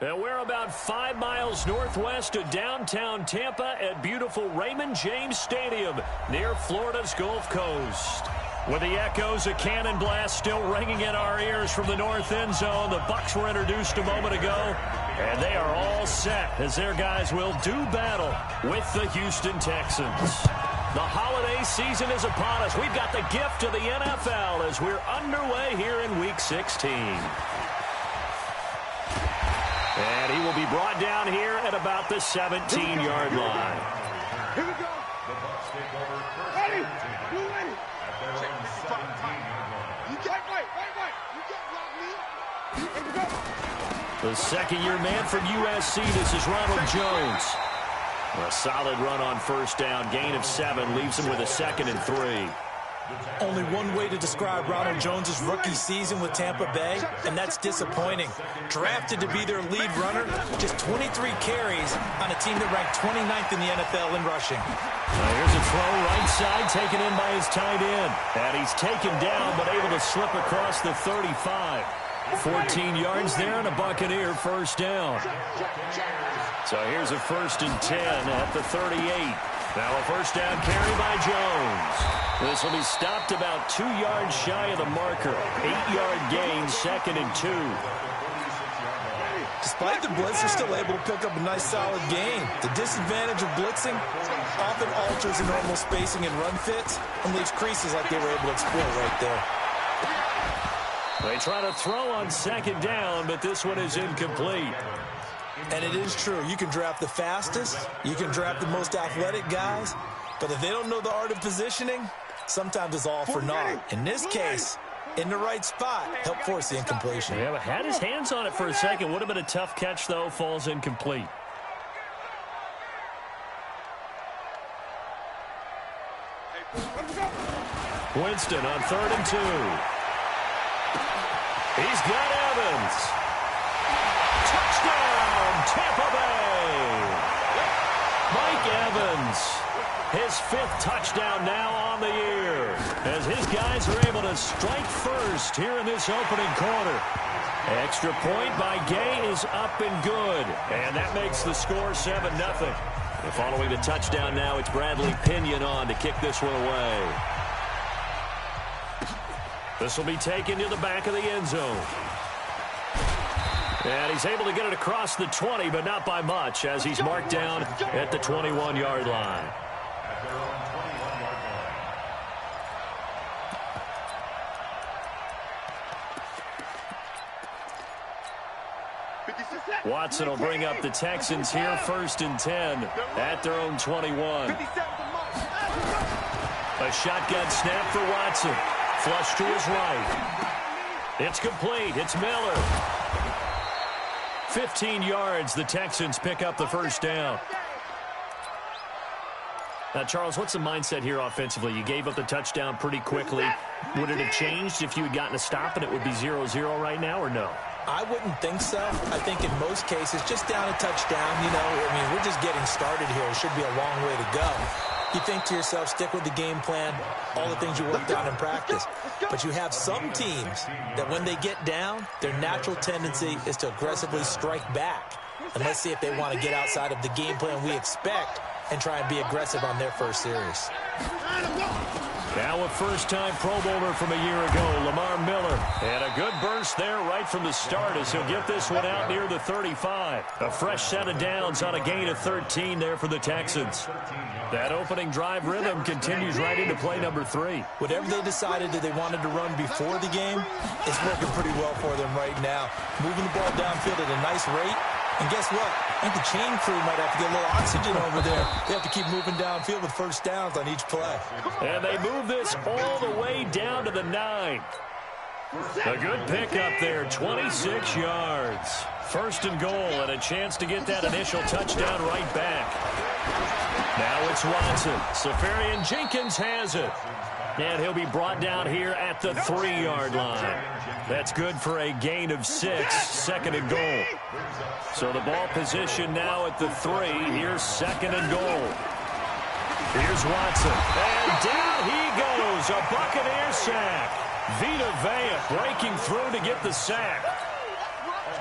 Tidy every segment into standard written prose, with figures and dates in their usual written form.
And we're about 5 miles northwest of downtown Tampa at beautiful Raymond James Stadium near Florida's Gulf Coast. With the echoes of cannon blast still ringing in our ears from the north end zone, the Bucs were introduced a moment ago, and they are all set as their guys will do battle with the Houston Texans. The holiday season is upon us. We've got the gift of the NFL as we're underway here in Week 16. And he will be brought down here at about the 17-yard line. Here we go. Ready? You ready? You can't wait. You can't block me. Here we go. The second-year man from USC, this is Ronald Jones. A solid run on first down. Gain of 7 leaves him with a 2nd and 3. Only one way to describe Ronald Jones' rookie season with Tampa Bay, and that's disappointing. Drafted to be their lead runner, just 23 carries on a team that ranked 29th in the NFL in rushing. Here's a throw right side taken in by his tight end. And he's taken down but able to slip across the 35. 14 yards there and a Buccaneer first down. So here's a 1st and 10 at the 38. Now a first down carry by Jones. This will be stopped about 2 yards shy of the marker. 8-yard gain, 2nd and 2. Despite the blitz, they're still able to pick up a nice solid gain. The disadvantage of blitzing often alters the normal spacing and run fits and leaves creases like they were able to exploit right there. They try to throw on 2nd down, but this one is incomplete. And it is true. You can draft the fastest. You can draft the most athletic guys. But if they don't know the art of positioning, sometimes it's all for naught. In this case, in the right spot, help force the incompletion. Yeah, but had his hands on it for a second. Would have been a tough catch, though. Falls incomplete. Winston on 3rd and 2. He's got Evans. Touchdown, Tampa Bay. Mike Evans, his 5th touchdown now on the year, as his guys are able to strike first here in this opening quarter. Extra point by Gay is up and good, and that makes the score 7-0. And following the touchdown now, it's Bradley Pinion on to kick this one away. This will be taken to the back of the end zone. And he's able to get it across the 20, but not by much, as he's marked down at the 21-yard line. Watson will bring up the Texans here, 1st and 10 at their own 21. A shotgun snap for Watson. Flush to his right. It's complete. It's Miller. 15 yards. The Texans pick up the first down. Now, Charles, what's the mindset here offensively? You gave up the touchdown pretty quickly. Would it have changed if you had gotten a stop and it would be 0-0 right now, or no? I wouldn't think so. I think in most cases, just down a touchdown, we're just getting started here. It should be a long way to go. You think to yourself, stick with the game plan, all the things you worked on in practice. But you have some teams that when they get down, their natural tendency is to aggressively strike back. And let's see if they want to get outside of the game plan we expect and try and be aggressive on their first series. Now a first-time Pro Bowler from a year ago, Lamar Miller. And a good burst there right from the start as he'll get this one out near the 35. A fresh set of downs on a gain of 13 there for the Texans. That opening drive rhythm continues right into play number 3. Whatever they decided that they wanted to run before the game, it's working pretty well for them right now. Moving the ball downfield at a nice rate. And guess what? I think the chain crew might have to get a little oxygen over there. They have to keep moving downfield with first downs on each play. And they move this all the way down to the 9. A good pickup there, 26 yards. 1st and goal and a chance to get that initial touchdown right back. Now it's Watson. Safarian Jenkins has it. And he'll be brought down here at the 3-yard line. That's good for a gain of 6, 2nd and goal. So the ball position now at the 3. Here's 2nd and goal. Here's Watson. And down he goes. A Buccaneer sack. Vita Vea breaking through to get the sack.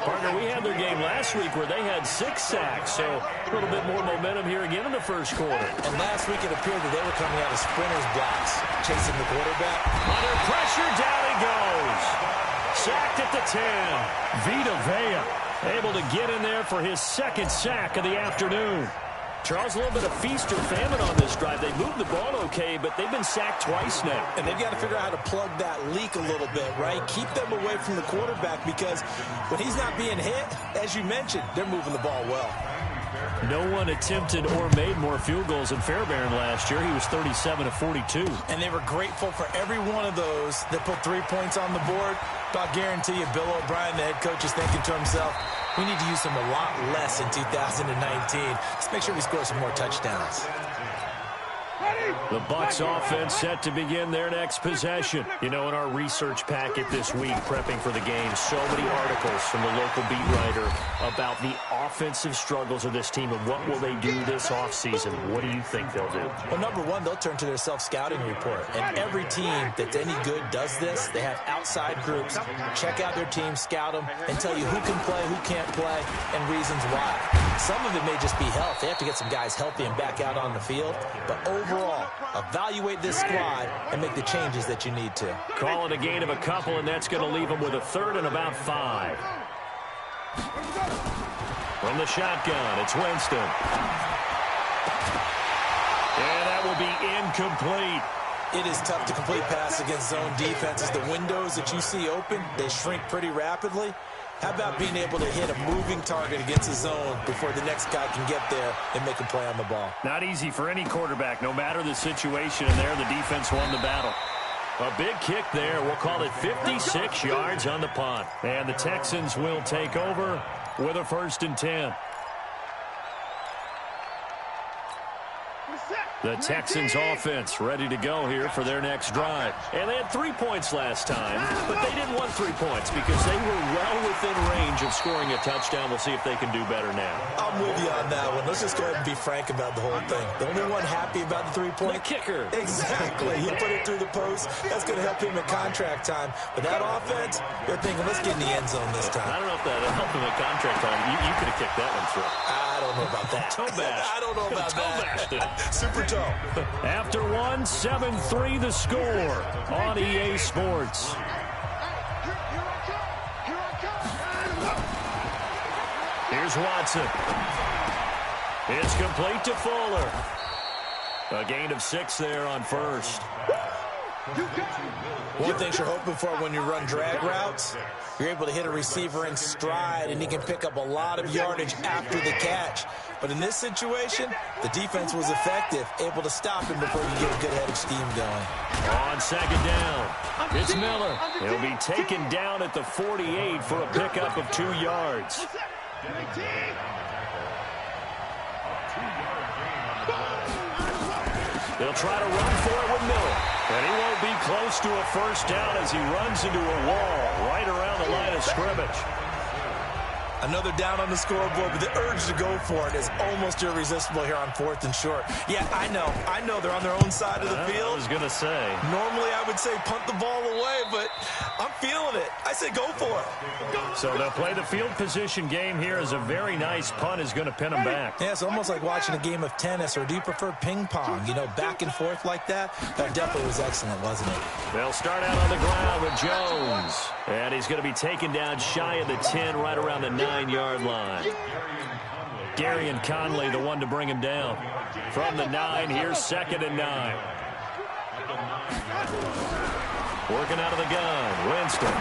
Partner, we had their game last week where they had 6 sacks, so a little bit more momentum here again in the first quarter. And last week it appeared that they were coming out of sprinter's blocks, chasing the quarterback. Under pressure, down he goes. Sacked at the 10. Vita Vea able to get in there for his second sack of the afternoon. Charles, a little bit of feast or famine on this drive. They moved the ball okay, but they've been sacked twice now. And they've got to figure out how to plug that leak a little bit, right? Keep them away from the quarterback because when he's not being hit, as you mentioned, they're moving the ball well. No one attempted or made more field goals than Fairbairn last year. He was 37 of 42. And they were grateful for every one of those that put 3 points on the board. But I guarantee you, Bill O'Brien, the head coach, is thinking to himself, we need to use them a lot less in 2019. Let's make sure we score some more touchdowns. The Bucs offense set to begin their next possession. You know, in our research packet this week, prepping for the game, so many articles from the local beat writer about the offensive struggles of this team and what will they do this offseason. What do you think they'll do? Well, number one, they'll turn to their self-scouting report. And every team that's any good does this. They have outside groups. Check out their team, scout them, and tell you who can play, who can't play, and reasons why. Some of it may just be health. They have to get some guys healthy and back out on the field. But overall, evaluate this squad and make the changes that you need to. Call it a gain of a couple, and that's going to leave them with a 3rd and about 5. From the shotgun, it's Winston. And that will be incomplete. It is tough to complete pass against zone defenses. The windows that you see open, they shrink pretty rapidly. How about being able to hit a moving target against a zone before the next guy can get there and make a play on the ball? Not easy for any quarterback, no matter the situation. And there, the defense won the battle. A big kick there. We'll call it 56 yards on the punt. And the Texans will take over with a 1st and 10. The Texans offense ready to go here for their next drive. And they had 3 points last time, but they didn't want 3 points because they were well within range of scoring a touchdown. We'll see if they can do better now. I'm with you on that one. Let's just go ahead and be frank about the whole thing. The only one happy about the 3-point? The kicker. Exactly. He put it through the post. That's going to help him at contract time. But that offense, they're thinking, let's get in the end zone this time. I don't know if that helped him at contract time. You could have kicked that one through. I don't know about that. Toe bash. I don't know about that. Super toe. After 1, 7-3 the score on EA Sports. Here's Watson. It's complete to Fuller. A gain of 6 there on 1st. One thing you're hoping for when you run drag routes, you're able to hit a receiver in stride, and he can pick up a lot of yardage after the catch. But in this situation, the defense was effective, able to stop him before you get a good head of steam going. On 2nd down, it's Miller. He'll be taken down at the 48 for a pickup of 2 yards. They'll try to run for it with Miller. And he won't be close to a 1st down as he runs into a wall right around the line of scrimmage. Another down on the scoreboard, but the urge to go for it is almost irresistible here on 4th and short. Yeah, I know they're on their own side of the field. I was going to say. Normally I would say punt the ball away, but I'm feeling it. I say go for it. So they'll play the field position game here as a very nice punt is going to pin them back. Yeah, it's almost like watching a game of tennis, or do you prefer ping pong? You know, back and forth like that? That definitely was excellent, wasn't it? They'll start out on the ground with Jones. And he's going to be taken down shy of the 10, right around the 9-yard line. Gary and Conley, the one to bring him down. From the 9, here's 2nd and 9. Working out of the gun, Winston.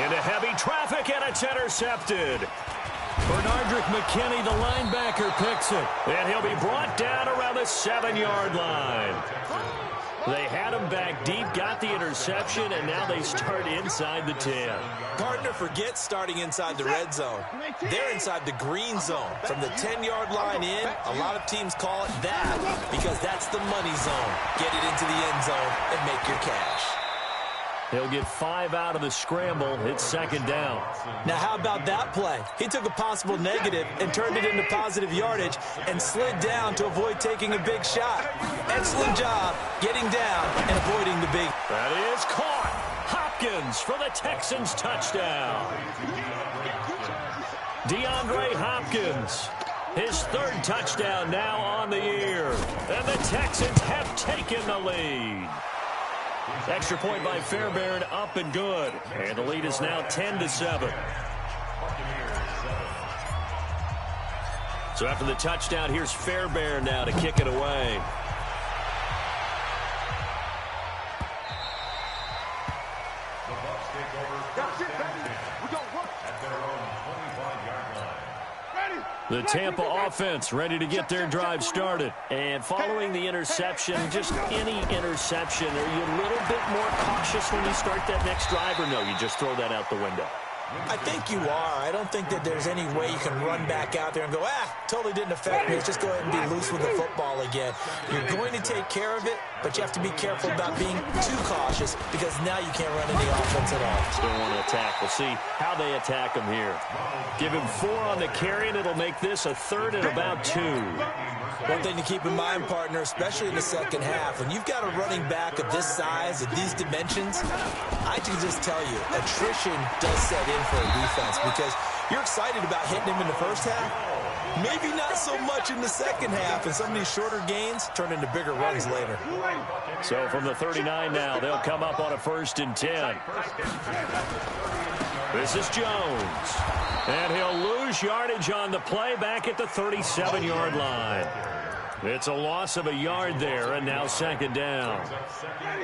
Into heavy traffic, and it's intercepted. Bernardrick McKinney, the linebacker, picks it. And he'll be brought down around the 7-yard line. They had him back deep, got the interception, and now they start inside the 10. Gardner forgets starting inside the red zone. They're inside the green zone. From the 10-yard line in, a lot of teams call it that because that's the money zone. Get it into the end zone and make your cash. He'll get 5 out of the scramble. It's 2nd down. Now, how about that play? He took a possible negative and turned it into positive yardage and slid down to avoid taking a big shot. Excellent job getting down and avoiding the big. That is caught. Hopped Hopkins for the Texans touchdown. DeAndre Hopkins, his third touchdown now on the year. And the Texans have taken the lead. Extra point by Fairbairn, up and good. And the lead is now 10-7. So after the touchdown, here's Fairbairn now to kick it away. The Tampa offense ready to get their drive started. And following the interception, just any interception, are you a little bit more cautious when you start that next drive, or no, you just throw that out the window? I think you are. I don't think that there's any way you can run back out there and go, totally didn't affect me. Let's just go ahead and be loose with the football again. You're going to take care of it, but you have to be careful about being too cautious because now you can't run any offense at all. Still want to attack. We'll see how they attack him here. Give him 4 on the carry, and it'll make this a 3rd and about 2. One thing to keep in mind, partner, especially in the second half, when you've got a running back of this size, of these dimensions, I can just tell you, attrition does set in for a defense because you're excited about hitting him in the first half. Maybe not so much in the second half, and some of these shorter gains turn into bigger runs later. So from the 39 now, they'll come up on a 1st and 10. This is Jones. And he'll lose yardage on the play back at the 37-yard line. It's a loss of a yard there, and now 2nd down.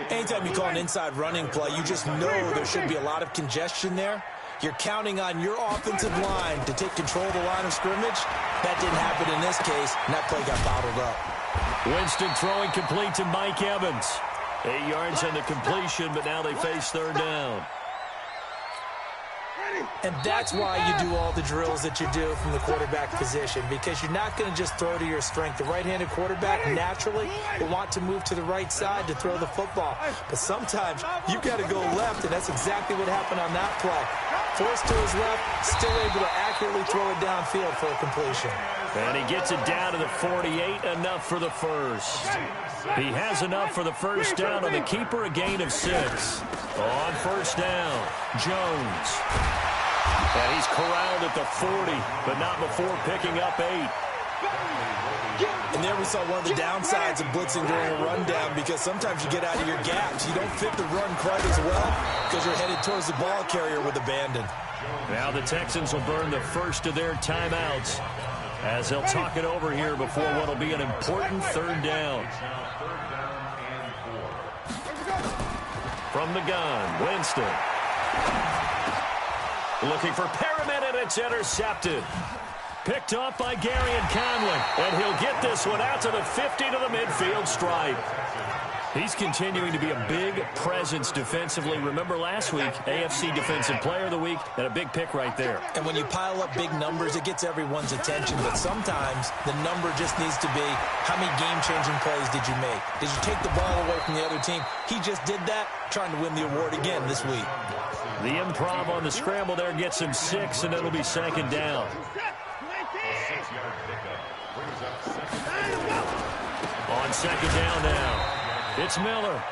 Anytime you call an inside running play, you just know there should be a lot of congestion there. You're counting on your offensive line to take control of the line of scrimmage. That didn't happen in this case, and that play got bottled up. Winston throwing complete to Mike Evans. 8 yards on the completion, but now they face 3rd down. And that's why you do all the drills that you do from the quarterback position, because you're not going to just throw to your strength. The right-handed quarterback naturally will want to move to the right side to throw the football. But sometimes you've got to go left, and that's exactly what happened on that play. Forced to his left, still able to accurately throw it downfield for a completion. And he gets it down to the 48, enough for the first. He has enough for the first down on the keeper, a gain of 6. On 1st down, Jones. And he's corralled at the 40, but not before picking up 8. And there we saw one of the downsides of blitzing during a rundown, because sometimes you get out of your gaps. You don't fit the run quite as well because you're headed towards the ball carrier with abandon. Now the Texans will burn the first of their timeouts as they'll talk it over here before what will be an important 3rd down. From the gun, Winston. Looking for Perriman, and it's intercepted. Picked off by Garyon Conley, and he'll get this one out to the 50 to the midfield stripe. He's continuing to be a big presence defensively. Remember last week, AFC Defensive Player of the Week, and a big pick right there. And when you pile up big numbers, it gets everyone's attention. But sometimes the number just needs to be, how many game-changing plays did you make? Did you take the ball away from the other team? He just did that, trying to win the award again this week. The improv on the scramble there gets him 6, and it'll be 2nd down. On 2nd down now, it's Miller.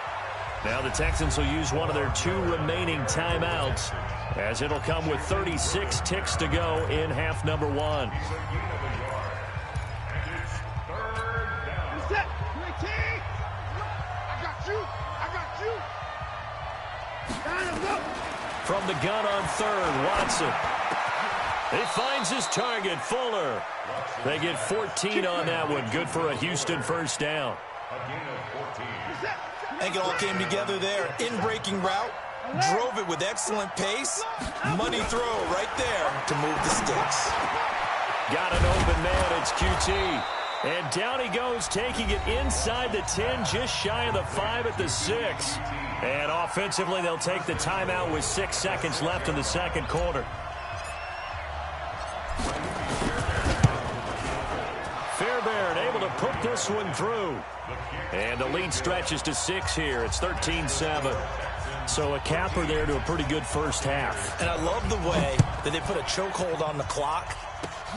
Now the Texans will use one of their 2 remaining timeouts, as it'll come with 36 ticks to go in half number 1. From the gun on 3rd, Watson. He finds his target, Fuller. They get 14 on that one. Good for a Houston first down. I think it all came together there. In-breaking route, drove it with excellent pace. Money throw right there to move the sticks. Got an open man, it's QT. And down he goes, taking it inside the 10, just shy of the 5 at the 6. And offensively, they'll take the timeout with 6 seconds left in the 2nd quarter. Fairbairn able to put this one through. And the lead stretches to 6 here. It's 13-7. So a capper there to a pretty good first half. And I love the way that they put a chokehold on the clock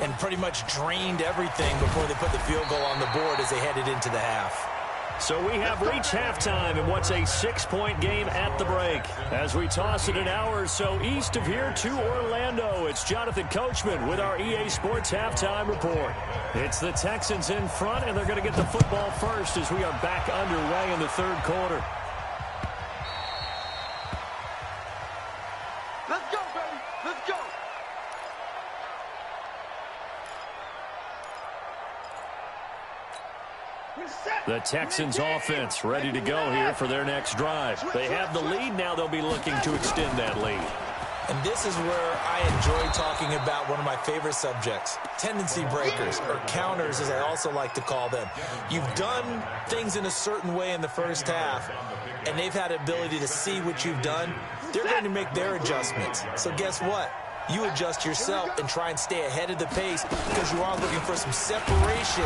and pretty much drained everything before they put the field goal on the board as they headed into the half. So we have reached halftime in what's a 6-point game at the break. As we toss it an hour or so east of here to Orlando, it's Jonathan Coachman with our EA Sports Halftime Report. It's the Texans in front, and they're going to get the football first as we are back underway in the third quarter. Let's go, baby. Let's go. The Texans offense ready to go here for their next drive. They have the lead. Now they'll be looking to extend that lead. And this is where I enjoy talking about one of my favorite subjects, tendency breakers, or counters as I also like to call them. You've done things in a certain way in the first half, and they've had the ability to see what you've done. They're going to make their adjustments. So guess what? You adjust yourself and try and stay ahead of the pace because you are looking for some separation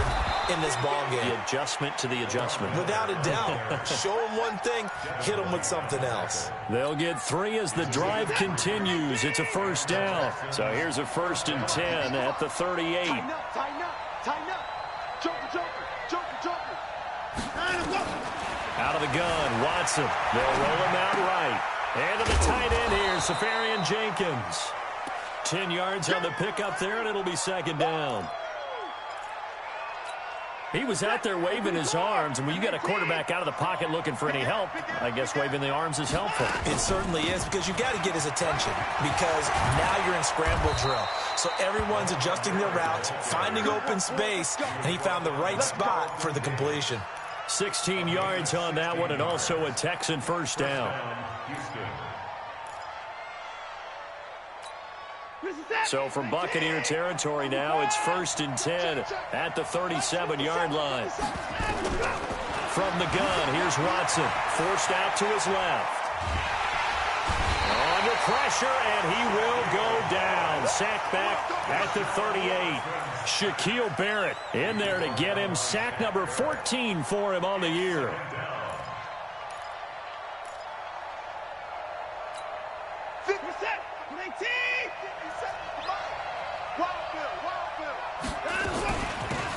in this ballgame. The adjustment to the adjustment. Without a doubt. Show them one thing, hit them with something else. They'll get 3 as the drive continues. It's a first down. So here's a 1st and 10 at the 38. Tighten up, tighten up, tighten up. Joker. Out of the gun, Watson. They'll roll him out right. And to the tight end here, Safarian Jenkins. 10 yards on the pickup there, and it'll be 2nd down. He was out there waving his arms, and when you got a quarterback out of the pocket looking for any help, I guess waving the arms is helpful. It certainly is, because you got to get his attention, because now you're in scramble drill. So everyone's adjusting their routes, finding open space, and he found the right spot for the completion. 16 yards on that one, and also a Texan first down. So from Buccaneer territory now, it's 1st and 10 at the 37-yard line. From the gun, here's Watson, forced out to his left. Under pressure, and he will go down. Sacked back at the 38. Shaquille Barrett in there to get him. Sack number 14 for him on the year.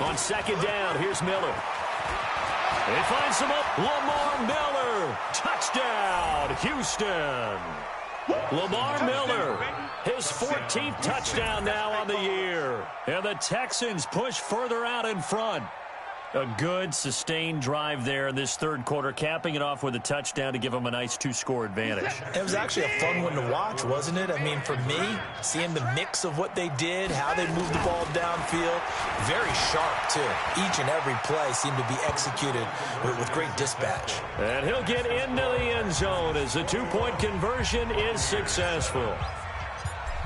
On 2nd down, here's Miller. They find some up. Lamar Miller. Touchdown, Houston. Lamar Miller, his 14th touchdown now on the year. And the Texans push further out in front. A good, sustained drive there in this third quarter, capping it off with a touchdown to give them a nice 2-score advantage. It was actually a fun one to watch, wasn't it? I mean, for me, seeing the mix of what they did, how they moved the ball downfield, very sharp, too. Each and every play seemed to be executed with great dispatch. And he'll get into the end zone as the 2-point conversion is successful.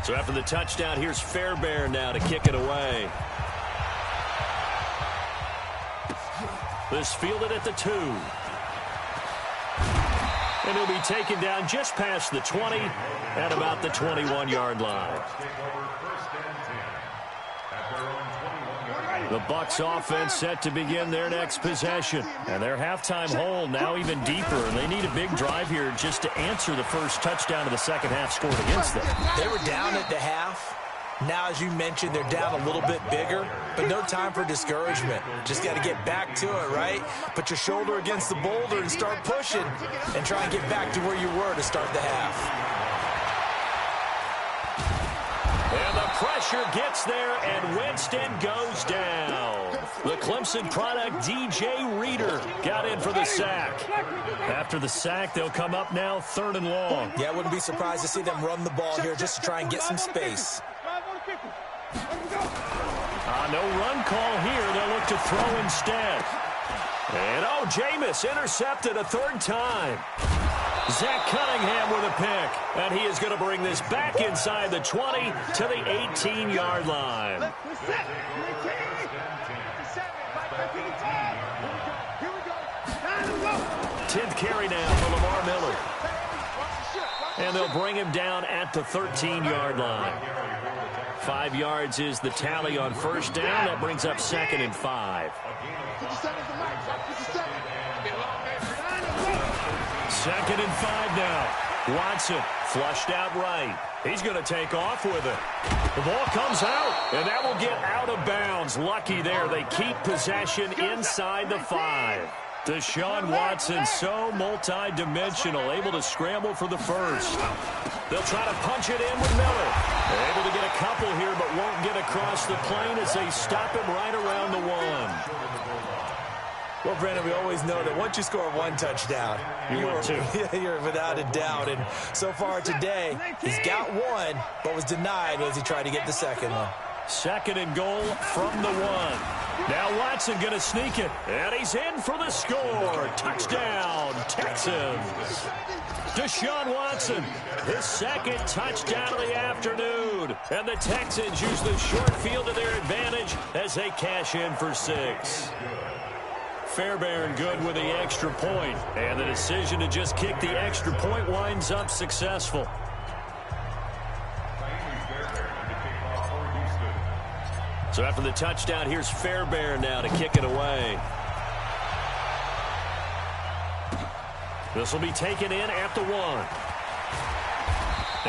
So after the touchdown, here's Fairbairn now to kick it away. This fielded at the 2. And he'll be taken down just past the 20 at about the 21-yard line. The Bucs offense set to begin their next possession. And their halftime hole now even deeper. And they need a big drive here just to answer the first touchdown of the second half scored against them. They were down at the half. Now, as you mentioned, they're down a little bit bigger, but no time for discouragement. Just got to get back to it, right? Put your shoulder against the boulder and start pushing and try and get back to where you were to start the half. And the pressure gets there, and Winston goes down. The Clemson product, DJ Reader, got in for the sack. After the sack, they'll come up now 3rd and long. Yeah, I wouldn't be surprised to see them run the ball here just to try and get some space. No run call here. They'll look to throw instead. And, Jameis intercepted a 3rd time. Zach Cunningham with a pick. And he is going to bring this back inside the 20 to the 18-yard line. 10th carry now for Lamar Miller. And they'll bring him down at the 13-yard line. 5 yards is the tally on first down. That brings up 2nd and 5. 2nd and 5 now. Watson flushed out right. He's going to take off with it. The ball comes out, and that will get out of bounds. Lucky there. They keep possession inside the 5. Deshaun Watson, so multi-dimensional, able to scramble for the first. They'll try to punch it in with Miller. They're able to get a couple here, but won't get across the plane as they stop him right around the one. Well, Brandon, we always know that once you score one touchdown, you're without a doubt. And so far today, he's got one, but was denied as he tried to get the second one. 2nd and goal from the one. Now Watson going to sneak it, and he's in for the score. Touchdown, Texans. Deshaun Watson, his 2nd touchdown of the afternoon. And the Texans use the short field to their advantage as they cash in for 6. Fairbairn good with the extra point, and the decision to just kick the extra point winds up successful. So after the touchdown, here's Fairbairn now to kick it away. This will be taken in at the 1.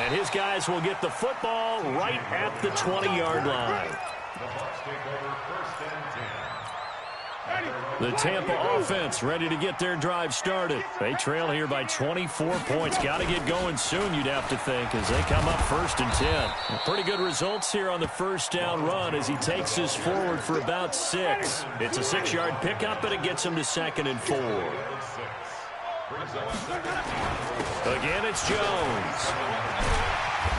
And his guys will get the football right at the 20-yard line. The Tampa offense ready to get their drive started. They trail here by 24 points. Got to get going soon, you'd have to think, as they come up 1st and 10. Pretty good results here on the first down run as he takes this forward for about 6. It's a 6-yard pickup, and it gets him to 2nd and 4. Again, it's Jones.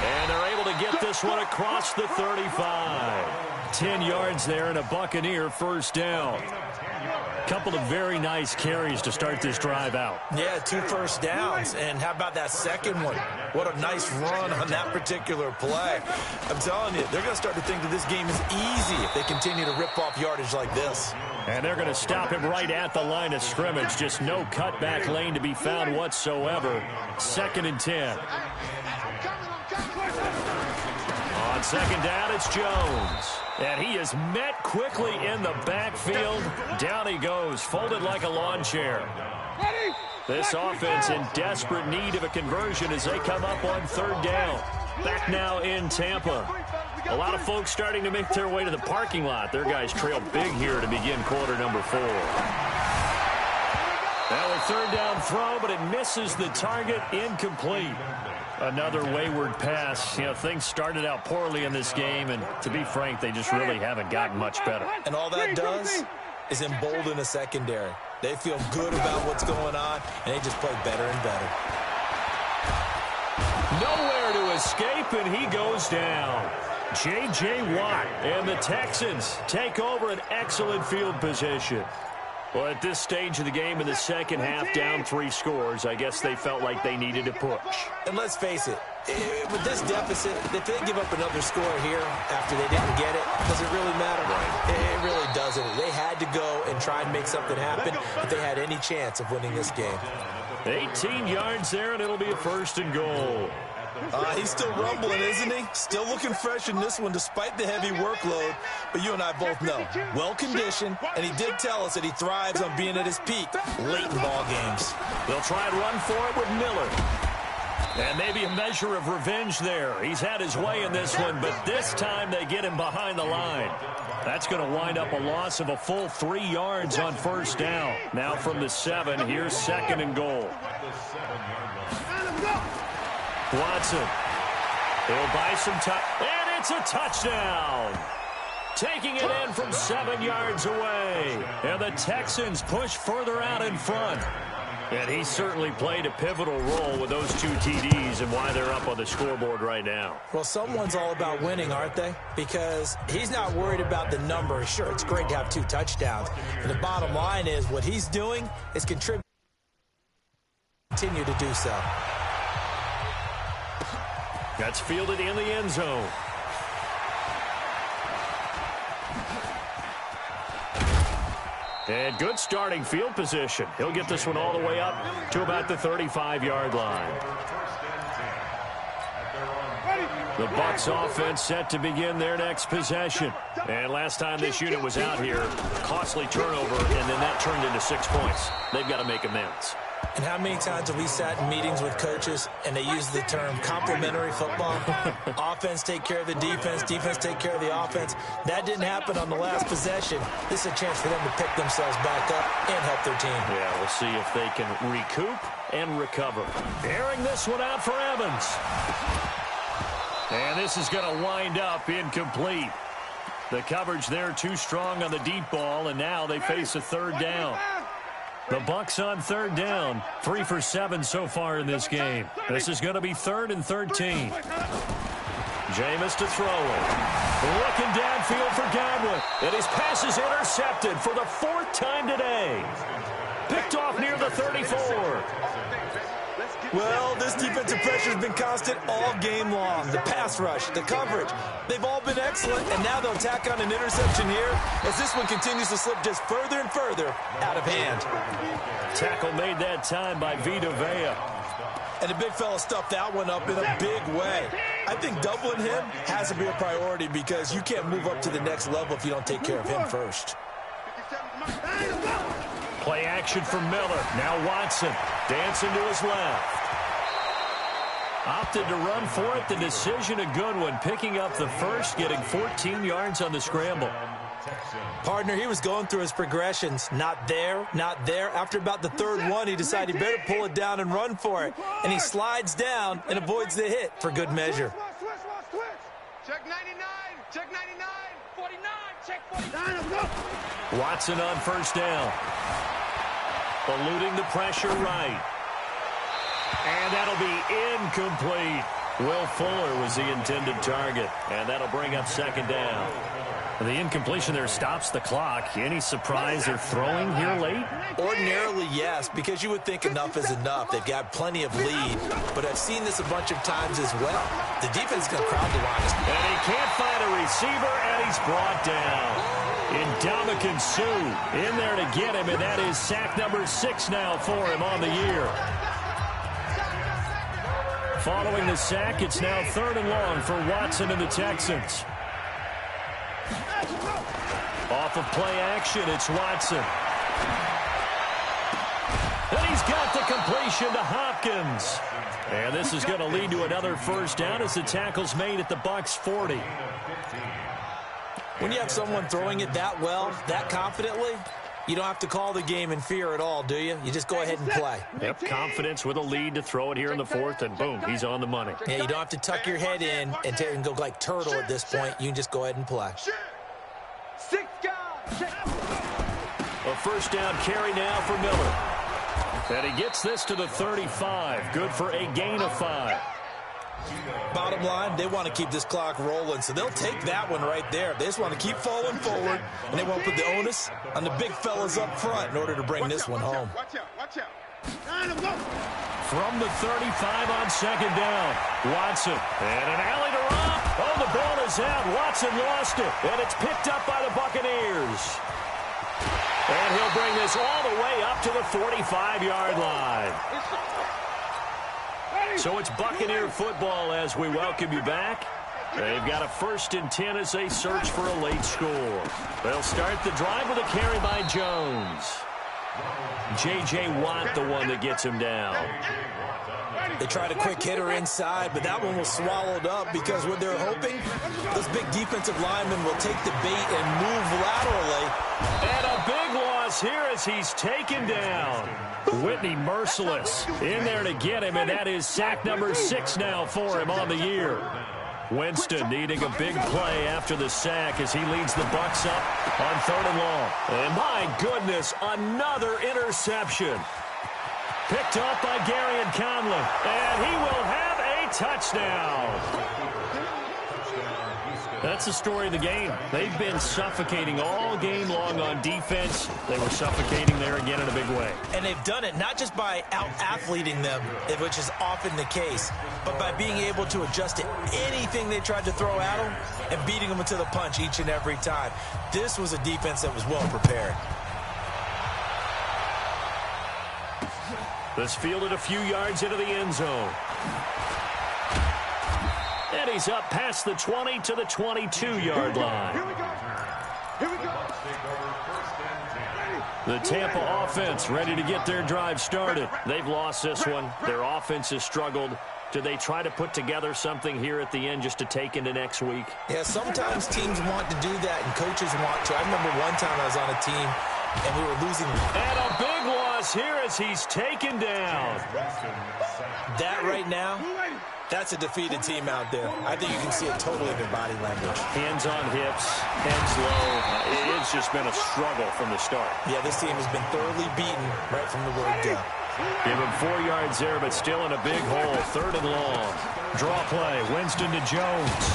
And they're able to get this one across the 35. 10 yards there and a Buccaneer first down. Couple of very nice carries to start this drive out. Yeah, 2 first downs. And how about that second one? What a nice run on that particular play. I'm telling you, they're going to start to think that this game is easy if they continue to rip off yardage like this. And they're going to stop him right at the line of scrimmage. Just no cutback lane to be found whatsoever. 2nd and 10. On 2nd down, it's Jones. And he is met quickly in the backfield. Down he goes, folded like a lawn chair. This offense in desperate need of a conversion as they come up on 3rd down. Back now in Tampa. A lot of folks starting to make their way to the parking lot. Their guys trail big here to begin quarter number 4. Now a 3rd down throw, but it misses the target, incomplete. Another wayward pass. You know, things started out poorly in this game, and to be frank, they just really haven't gotten much better. And all that does is embolden the secondary. They feel good about what's going on, and they just play better and better. Nowhere to escape, and he goes down. J.J. Watt and the Texans take over an excellent field position. Well, at this stage of the game in the second half, down 3 scores, I guess they felt like they needed to push. And let's face it, with this deficit, if they give up another score here after they didn't get it, does it really matter? Right. It really doesn't. They had to go and try and make something happen if they had any chance of winning this game. 18 yards there, and it'll be a 1st and goal. He's still rumbling, isn't he? Still looking fresh in this one despite the heavy workload. But you and I both know, well-conditioned, and he did tell us that he thrives on being at his peak late in ball games. They'll try and run for it with Miller. And maybe a measure of revenge there. He's had his way in this one, but this time they get him behind the line. That's going to wind up a loss of a full 3 yards on 1st down. Now from the 7, here's 2nd and goal. Watson. He'll buy some time. And it's a touchdown. Taking it in from 7 yards away. And the Texans push further out in front. And he certainly played a pivotal role with those 2 TDs and why they're up on the scoreboard right now. Well, someone's all about winning, aren't they? Because he's not worried about the number. Sure, it's great to have 2 touchdowns. But the bottom line is what he's doing is contributing. Continue to do so. That's fielded in the end zone. And good starting field position. He'll get this one all the way up to about the 35-yard line. The Bucs offense set to begin their next possession. And last time this unit was out here, costly turnover, and then that turned into 6 points. They've got to make amends. And how many times have we sat in meetings with coaches and they use the term complementary football? Offense take care of the defense, defense take care of the offense. That didn't happen on the last possession. This is a chance for them to pick themselves back up and help their team. Yeah, we'll see if they can recoup and recover. Airing this one out for Evans. And this is going to wind up incomplete. The coverage there too strong on the deep ball, and now they face a third down. The Bucks on third down, 3 for 7 so far in this game. This is going to be 3rd and 13. Jameis to throw it. Looking downfield for Godwin. And his pass is intercepted for the 4th time today. Picked off near the 34. Well, this defensive pressure has been constant all game long. The pass rush, the coverage, they've all been excellent, and now they'll tack on an interception here as this one continues to slip just further and further out of hand. Tackle made that time by Vita Vea. And the big fella stuffed that one up in a big way. I think doubling him has to be a priority because you can't move up to the next level if you don't take care of him first. Play action for Miller. Now Watson dancing to his left. Opted to run for it. The decision a good one. Picking up the first, getting 14 yards on the scramble. Partner, he was going through his progressions. Not there, not there. After about the 3rd one, he decided he better pull it down and run for it. And he slides down and avoids the hit for good measure. Check 99. Check 99. 49. Check 49. Watson on first down. Eluding the pressure right. And that'll be incomplete. Will Fuller was the intended target. And that'll bring up 2nd down. The incompletion there stops the clock. Any surprise they're throwing here late? Ordinarily, yes, because you would think enough is enough. They've got plenty of lead, but I've seen this a bunch of times as well. The defense is going to crowd the line. And he can't find a receiver, and he's brought down. Ndamukong Suh in there to get him, and that is sack number 6 now for him on the year. Following the sack, it's now 3rd and long for Watson and the Texans. Off of play action, it's Watson. And he's got the completion to Hopkins. And this is going to lead to another first down as the tackle's made at the Bucks 40. When you have someone throwing it that well, that confidently, you don't have to call the game in fear at all, do you? You just go ahead and play. Yep, confidence with a lead to throw it here in the 4th, and boom, he's on the money. Yeah, you don't have to tuck your head in and go like turtle at this point. You can just go ahead and play. 6 guys. A first down carry now for Miller. And he gets this to the 35. Good for a gain of 5. Bottom line, they want to keep this clock rolling, so they'll take that one right there. They just want to keep falling forward, and they won't put the onus on the big fellas up front in order to bring this one home. Watch out. Watch out. From the 35 on 2nd down, Watson. And an alley to Rob. Oh, the ball is out. Watson lost it, and it's picked up by the Buccaneers. And he'll bring this all the way up to the 45-yard line. So it's Buccaneer football as we welcome you back. They've got a 1st and 10 as they search for a late score. They'll start the drive with a carry by Jones. J.J. Watt, the one that gets him down. They tried a quick hitter inside, but that one was swallowed up because what they're hoping, those big defensive linemen will take the bait and move laterally. And a big loss here as he's taken down. Whitney merciless in there to get him, and that is sack number 6 now for him on the year. Winston needing a big play after the sack as he leads the Bucks up on 3rd and long. And my goodness, another interception. Picked up by Gary and Conlon, and he will have a touchdown. That's the story of the game. They've been suffocating all game long on defense. They were suffocating there again in a big way. And they've done it not just by out-athleting them, which is often the case, but by being able to adjust to anything they tried to throw at them and beating them to the punch each and every time. This was a defense that was well prepared. This fielded a few yards into the end zone. And he's up past the 20 to the 22-yard line. Here we go. The Tampa offense ready to get their drive started. They've lost this one. Their offense has struggled. Do they try to put together something here at the end just to take into next week? Yeah, sometimes teams want to do that and coaches want to. I remember one time I was on a team and we were losing. And a big loss here as he's taken down. That right now, that's a defeated team out there. I think you can see it totally in their body language. Hands on hips, heads low. It's just been a struggle from the start. Yeah, this team has been thoroughly beaten right from the word go. Give him 4 yards there, but still in a big hole. 3rd and long. Draw play. Winston to Jones.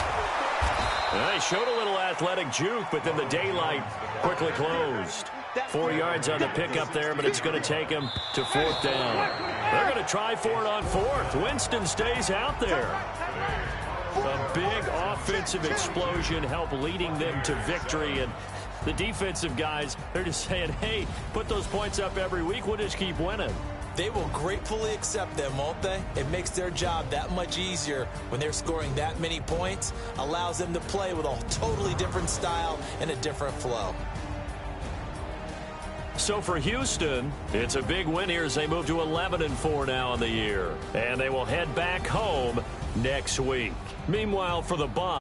They showed a little athletic juke, but then the daylight quickly closed. 4 yards on the pickup there, but it's going to take him to 4th down. They're going to try for it on 4th. Winston stays out there. A big offensive explosion helped leading them to victory. And the defensive guys, they're just saying, hey, put those points up every week. We'll just keep winning. They will gratefully accept them, won't they? It makes their job that much easier when they're scoring that many points. Allows them to play with a totally different style and a different flow. So for Houston, it's a big win here as they move to 11-4 now in the year. And they will head back home next week. Meanwhile, for the Bucs.